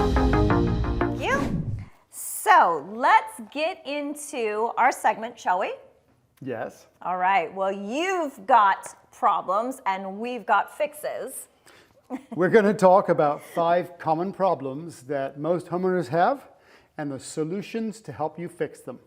Thank you. So let's get into our segment, shall we? Yes. All right. Well, you've got problems and we've got fixes. We're going to talk about 5 common problems that most homeowners have and the solutions to help you fix them.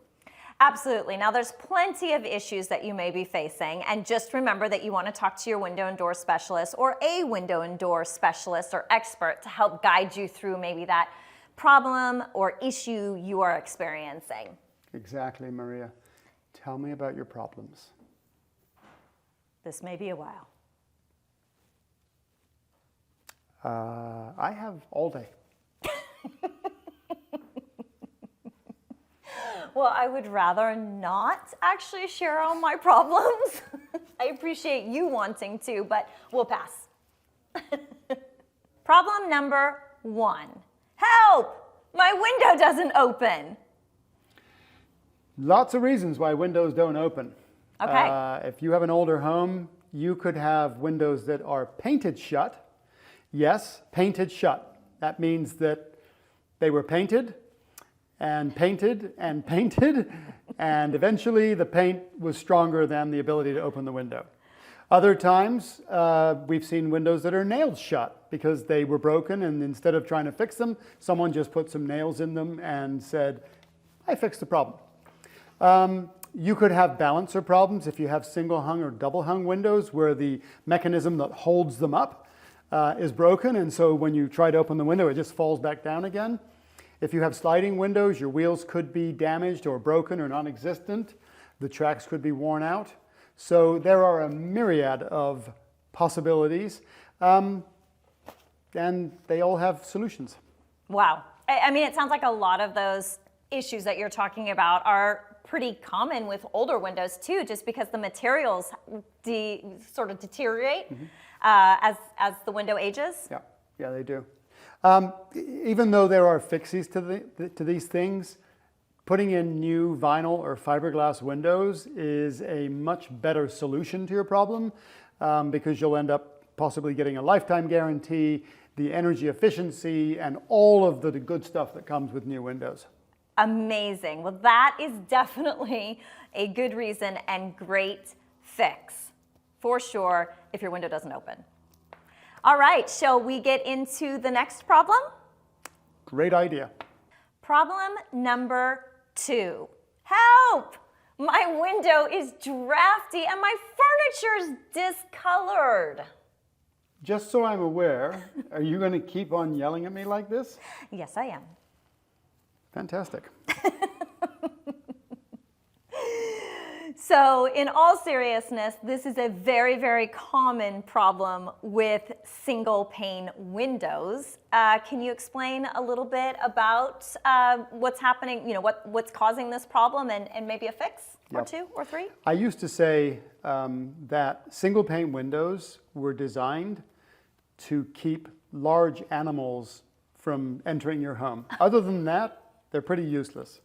Absolutely. Now, there's plenty of issues that you may be facing, and just remember that you want to talk to your window and door specialist or a window and door specialist or expert to help guide you through maybe that problem or issue you are experiencing. Exactly, Maria. Tell me about your problems. This may be a while. I have all day. Well, I would rather not actually share all my problems. I appreciate you wanting to, but we'll pass. Problem number 1. Help! My window doesn't open. Lots of reasons why windows don't open. Okay. If you have an older home, you could have windows that are painted shut. Yes, painted shut. That means that they were painted and painted and painted, and eventually the paint was stronger than the ability to open the window. Other times, we've seen windows that are nailed shut because they were broken, and instead of trying to fix them, someone just put some nails in them and said, I fixed the problem. You could have balancer problems if you have single hung or double hung windows where the mechanism that holds them up is broken, and so when you try to open the window, it just falls back down again. If you have sliding windows, your wheels could be damaged or broken or non-existent. The tracks could be worn out. So there are a myriad of possibilities, and they all have solutions. Wow. I mean, it sounds like a lot of those issues that you're talking about are pretty common with older windows too, just because the materials sort of deteriorate as the window ages. Yeah, they do. Even though there are fixes to these things, putting in new vinyl or fiberglass windows is a much better solution to your problem because you'll end up possibly getting a lifetime guarantee, the energy efficiency, and all of the good stuff that comes with new windows. Amazing. Well, that is definitely a good reason and great fix for sure if your window doesn't open. All right, shall we get into the next problem? Great idea. Problem number 2. Help! My window is drafty and my furniture's discolored. Just so I'm aware, are you going to keep on yelling at me like this? Yes, I am. Fantastic. So in all seriousness, this is a very, very common problem with single pane windows. Can you explain a little bit about what's happening, what's causing this problem and maybe a fix or 2 or 3? I used to say that single pane windows were designed to keep large animals from entering your home. Other than that, they're pretty useless.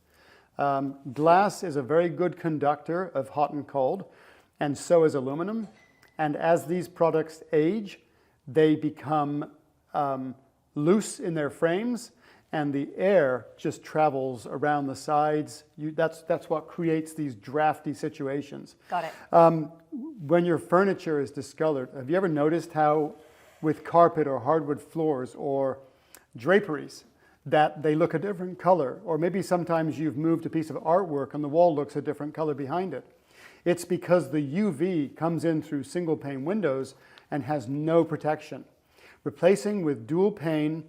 Glass is a very good conductor of hot and cold, and so is aluminum. And as these products age, they become loose in their frames, and the air just travels around the sides. That's what creates these drafty situations. Got it. When your furniture is discolored, have you ever noticed how with carpet or hardwood floors or draperies, that they look a different color, or maybe sometimes you've moved a piece of artwork and the wall looks a different color behind it. It's because the UV comes in through single pane windows and has no protection. Replacing with dual pane,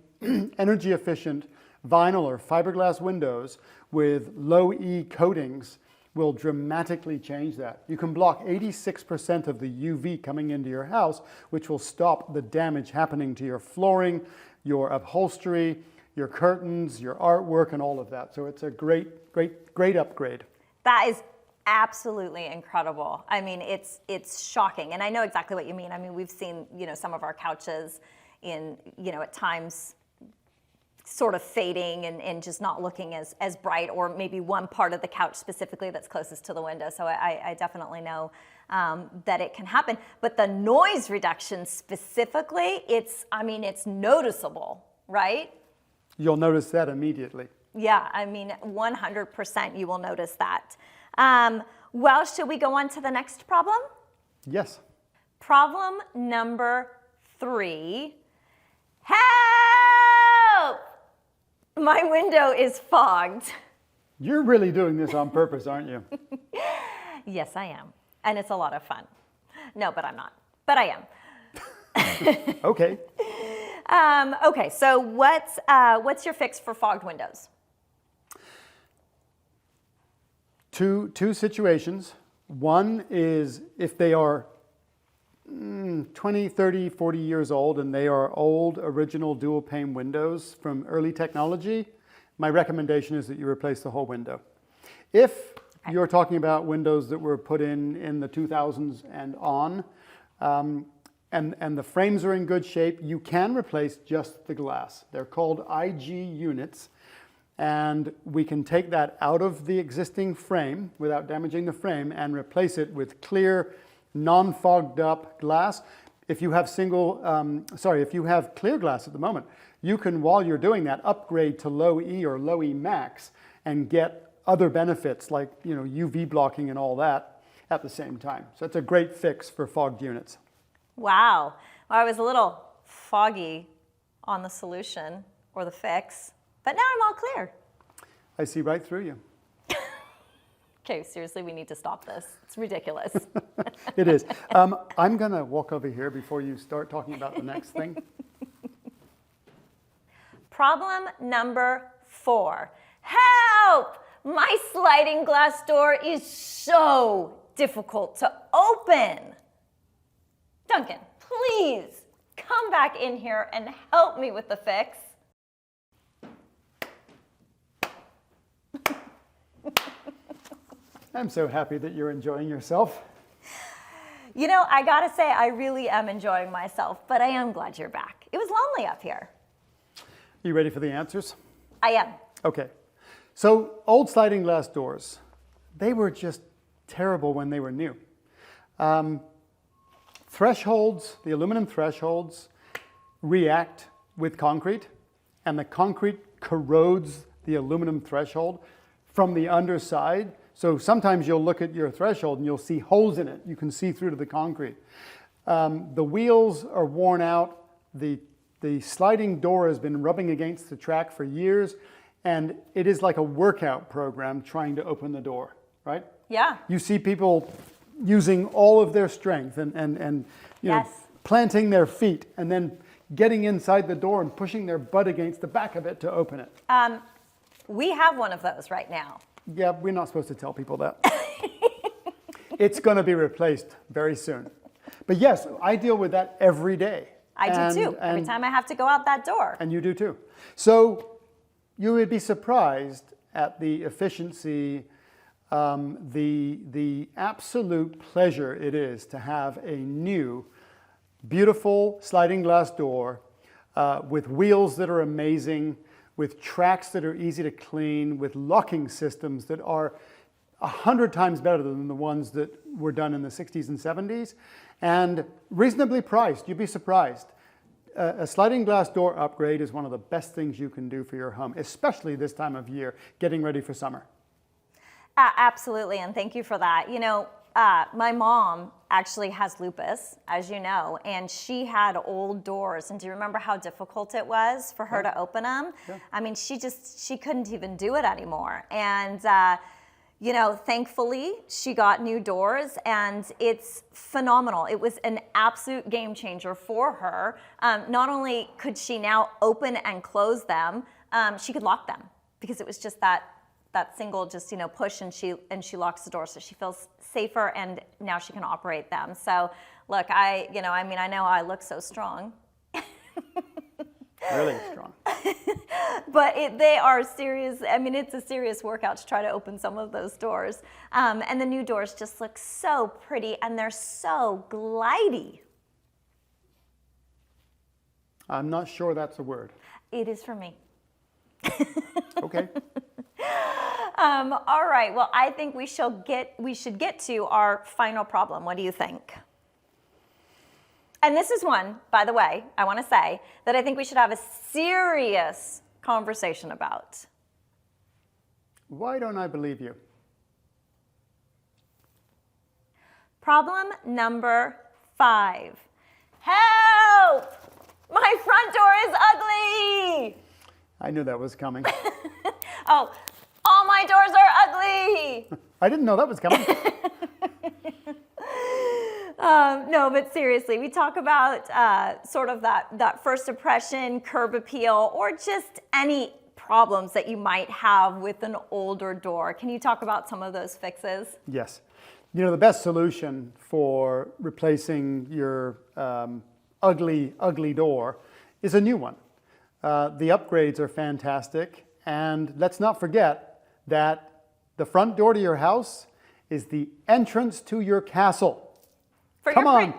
energy efficient vinyl or fiberglass windows with low E coatings will dramatically change that. You can block 86% of the UV coming into your house, which will stop the damage happening to your flooring, your upholstery, your curtains, your artwork, and all of that. So it's a great upgrade. That is absolutely incredible. I mean, it's shocking, and I know exactly what you mean. I mean, we've seen some of our couches in at times sort of fading and just not looking as bright, or maybe one part of the couch specifically that's closest to the window. So I definitely know that it can happen. But the noise reduction specifically, it's noticeable, right? you'll notice that immediately. Yeah, I mean, 100% you will notice that. Well, should we go on to the next problem? Yes. Problem number 3. Help! My window is fogged. You're really doing this on purpose, aren't you? Yes, I am. And it's a lot of fun. No, but I'm not. But I am. Okay. Okay, so what's your fix for fogged windows? Two situations. One is if they are 20, 30, 40 years old and they are old original dual pane windows from early technology, my recommendation is that you replace the whole window. If you're talking about windows that were put in the 2000s and on, and the frames are in good shape, you can replace just the glass. They're called IG units. And we can take that out of the existing frame without damaging the frame and replace it with clear, non-fogged up glass. If you have if you have clear glass at the moment, you can, while you're doing that, upgrade to low E or low E max and get other benefits like UV blocking and all that at the same time. So it's a great fix for fogged units. Wow. Well, I was a little foggy on the solution or the fix. But now I'm all clear. I see right through you. Okay, seriously, we need to stop this. It's ridiculous. It is. I'm going to walk over here before you start talking about the next thing. Problem number 4. Help! My sliding glass door is so difficult to open. Duncan, please come back in here and help me with the fix. I'm so happy that you're enjoying yourself. You know, I gotta say, I really am enjoying myself, but I am glad you're back. It was lonely up here. You ready for the answers? I am. Okay. So old sliding glass doors, they were just terrible when they were new. Thresholds, the aluminum thresholds, react with concrete, and the concrete corrodes the aluminum threshold from the underside. So sometimes you'll look at your threshold and you'll see holes in it. You can see through to the concrete. The wheels are worn out. The sliding door has been rubbing against the track for years, and it is like a workout program trying to open the door, right? Yeah. You see people using all of their strength and Yes. planting their feet and then getting inside the door and pushing their butt against the back of it to open it. We have one of those right now. Yeah, we're not supposed to tell people that. It's going to be replaced very soon. But yes, I deal with that every day. I do too. Every time I have to go out that door. And you do too. So you would be surprised at the efficiency, the absolute pleasure it is to have a new, beautiful sliding glass door with wheels that are amazing, with tracks that are easy to clean, with locking systems that are 100 times better than the ones that were done in the 60s and 70s, and reasonably priced. You'd be surprised. A sliding glass door upgrade is one of the best things you can do for your home, especially this time of year, getting ready for summer. Absolutely, and thank you for that. You know, my mom actually has lupus, as you know, and she had old doors. And do you remember how difficult it was for her to open them? Yeah. I mean, she couldn't even do it anymore. And, you know, thankfully, she got new doors, and it's phenomenal. It was an absolute game changer for her. Not only could she now open and close them, she could lock them, because it was just that single push, and she locks the door, so she feels safer, and now she can operate them. So look, I know I look so strong. Really strong. But they are serious. I mean, it's a serious workout to try to open some of those doors. And the new doors just look so pretty, and they're so glidey. I'm not sure that's a word. It is for me. Okay. All right, well, I think we should get to our final problem. What do you think? And this is one, by the way, I want to say, that I think we should have a serious conversation about. Why don't I believe you? Problem number 5. Help! My front door is ugly! I knew that was coming. Oh, all my doors are ugly! I didn't know that was coming. No, but seriously, we talk about sort of that first impression, curb appeal, or just any problems that you might have with an older door. Can you talk about some of those fixes? Yes. You know, the best solution for replacing your ugly door is a new one. The upgrades are fantastic. And let's not forget that the front door to your house is the entrance to your castle. Come on.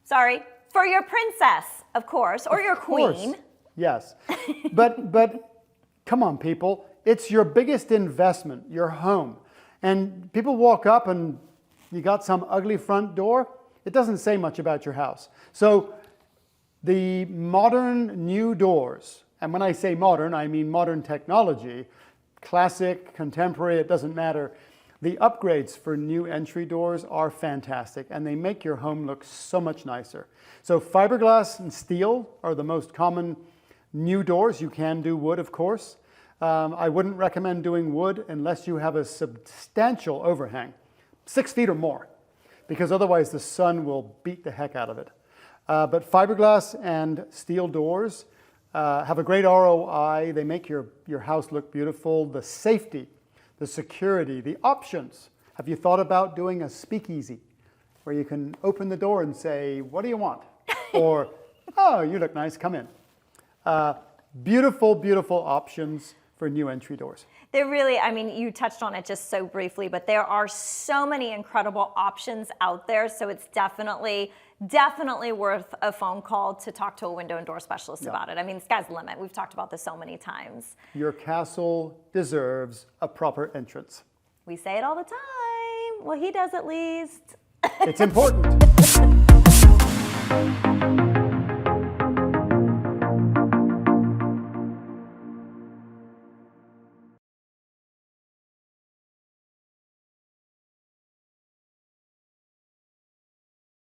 For your princess, of course, or your queen. Yes. But come on, people. It's your biggest investment, your home. And people walk up and you got some ugly front door. It doesn't say much about your house. So the modern new doors, and when I say modern, I mean modern technology, classic, contemporary, it doesn't matter. The upgrades for new entry doors are fantastic, and they make your home look so much nicer. So fiberglass and steel are the most common new doors. You can do wood, of course. I wouldn't recommend doing wood unless you have a substantial overhang, 6 feet or more, because otherwise the sun will beat the heck out of it. But fiberglass and steel doors have a great ROI. They make your house look beautiful. The safety, the security, the options. Have you thought about doing a speakeasy where you can open the door and say, what do you want? Or, oh, you look nice, come in. Beautiful, beautiful options for new entry doors. There really, I mean, you touched on it just so briefly, but there are so many incredible options out there. So it's definitely worth a phone call to talk to a window and door specialist about it. I mean, the sky's the limit. We've talked about this so many times. Your castle deserves a proper entrance. We say it all the time. Well, he does at least. It's important.